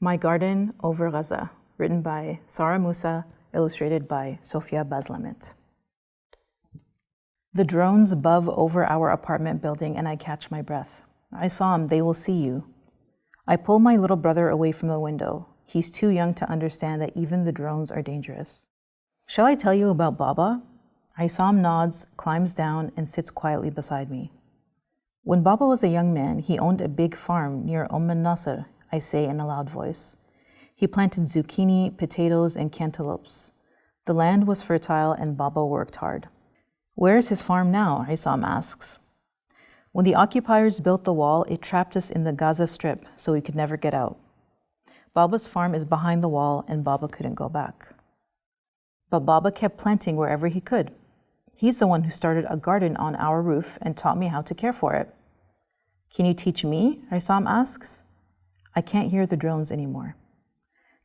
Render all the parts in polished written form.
My Garden Over Gaza, written by Sarah Musa, illustrated by Sofia Bazlamit. The drones buzz over our apartment building and I catch my breath. I saw him, they will see you. I pull my little brother away from the window. He's too young to understand that even the drones are dangerous. Shall I tell you about Baba? Isam nods, climbs down, and sits quietly beside me. When Baba was a young man, he owned a big farm near Nasr, I say in a loud voice. He planted zucchini, potatoes, and cantaloupes. The land was fertile and Baba worked hard. Where is his farm now? Isam asks. When the occupiers built the wall, it trapped us in the Gaza Strip so we could never get out. Baba's farm is behind the wall and Baba couldn't go back. But Baba kept planting wherever he could. He's the one who started a garden on our roof and taught me how to care for it. Can you teach me? Isam asks. I can't hear the drones anymore.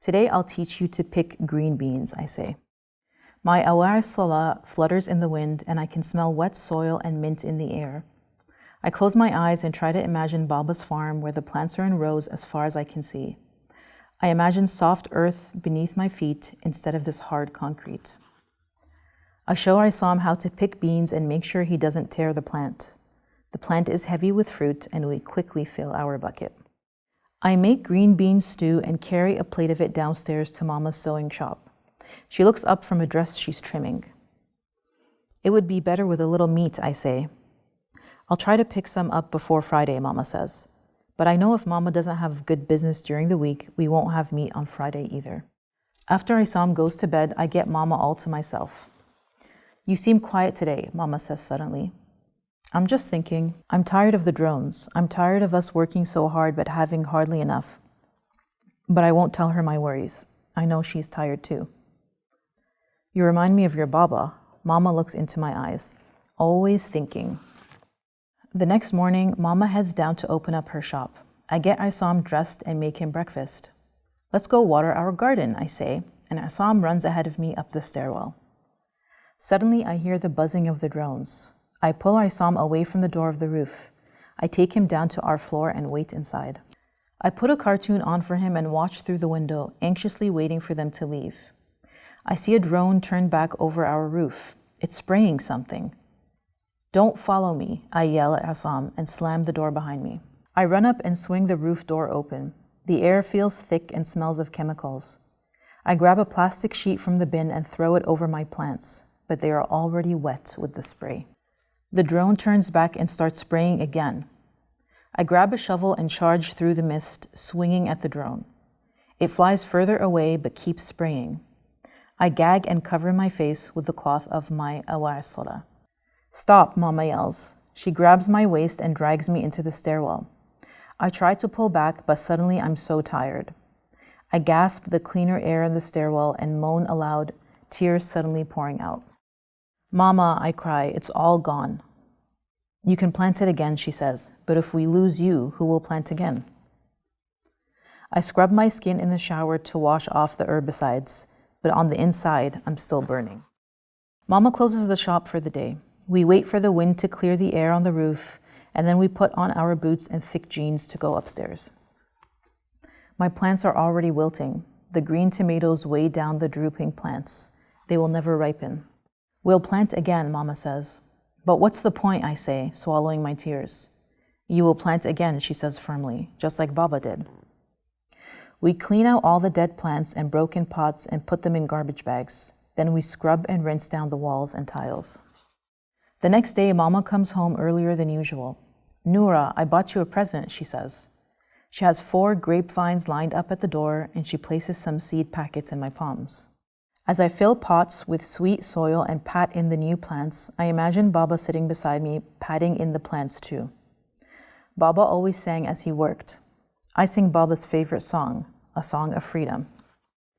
Today I'll teach you to pick green beans, I say. My awar salah flutters in the wind and I can smell wet soil and mint in the air. I close my eyes and try to imagine Baba's farm where the plants are in rows as far as I can see. I imagine soft earth beneath my feet instead of this hard concrete. I show Isam how to pick beans and make sure he doesn't tear the plant. The plant is heavy with fruit and we quickly fill our bucket. I make green bean stew and carry a plate of it downstairs to Mama's sewing shop. She looks up from a dress she's trimming. It would be better with a little meat, I say. I'll try to pick some up before Friday, Mama says. But I know if Mama doesn't have good business during the week, we won't have meat on Friday either. After Isam goes to bed, I get Mama all to myself. You seem quiet today, Mama says suddenly. I'm just thinking, I'm tired of the drones. I'm tired of us working so hard but having hardly enough. But I won't tell her my worries. I know she's tired too. You remind me of your Baba. Mama looks into my eyes. Always thinking. The next morning, Mama heads down to open up her shop. I get Isam dressed and make him breakfast. Let's go water our garden, I say, and Isam runs ahead of me up the stairwell. Suddenly, I hear the buzzing of the drones. I pull Isam away from the door of the roof. I take him down to our floor and wait inside. I put a cartoon on for him and watch through the window, anxiously waiting for them to leave. I see a drone turn back over our roof. It's spraying something. Don't follow me, I yell at Isam and slam the door behind me. I run up and swing the roof door open. The air feels thick and smells of chemicals. I grab a plastic sheet from the bin and throw it over my plants, but they are already wet with the spray. The drone turns back and starts spraying again. I grab a shovel and charge through the mist, swinging at the drone. It flies further away but keeps spraying. I gag and cover my face with the cloth of my awar salah. Stop, Mama yells. She grabs my waist and drags me into the stairwell. I try to pull back, but suddenly I'm so tired. I gasp the cleaner air in the stairwell and moan aloud, tears suddenly pouring out. Mama, I cry, it's all gone. You can plant it again, she says, but if we lose you, who will plant again? I scrub my skin in the shower to wash off the herbicides, but on the inside, I'm still burning. Mama closes the shop for the day. We wait for the wind to clear the air on the roof, and then we put on our boots and thick jeans to go upstairs. My plants are already wilting. The green tomatoes weigh down the drooping plants. They will never ripen. We'll plant again, Mama says. But what's the point, I say, swallowing my tears. You will plant again, she says firmly, just like Baba did. We clean out all the dead plants and broken pots and put them in garbage bags. Then we scrub and rinse down the walls and tiles. The next day, Mama comes home earlier than usual. Noura, I bought you a present, she says. She has 4 grapevines lined up at the door and she places some seed packets in my palms. As I fill pots with sweet soil and pat in the new plants, I imagine Baba sitting beside me, patting in the plants too. Baba always sang as he worked. I sing Baba's favorite song, a song of freedom.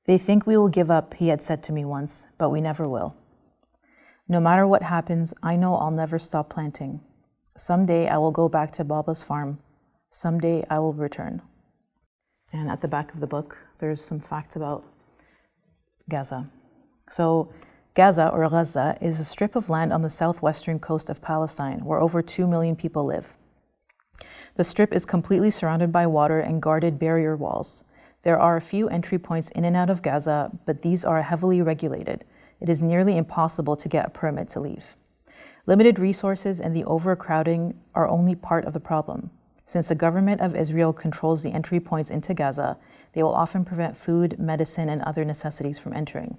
They think we will give up, he had said to me once, but we never will. No matter what happens, I know I'll never stop planting. Someday I will go back to Baba's farm. Someday I will return. And at the back of the book, there's some facts about Gaza. So Gaza, or Gaza, is a strip of land on the southwestern coast of Palestine where over 2 million people live. The strip is completely surrounded by water and guarded barrier walls. There are a few entry points in and out of Gaza, but these are heavily regulated. It is nearly impossible to get a permit to leave. Limited resources and the overcrowding are only part of the problem. Since the government of Israel controls the entry points into Gaza, they will often prevent food, medicine, and other necessities from entering.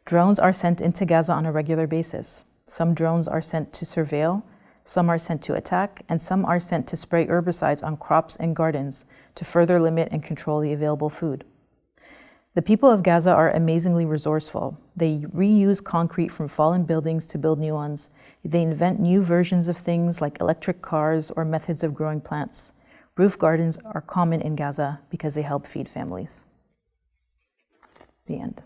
Drones are sent into Gaza on a regular basis. Some drones are sent to surveil, some are sent to attack, and some are sent to spray herbicides on crops and gardens to further limit and control the available food. The people of Gaza are amazingly resourceful. They reuse concrete from fallen buildings to build new ones. They invent new versions of things like electric cars or methods of growing plants. Roof gardens are common in Gaza because they help feed families. The end.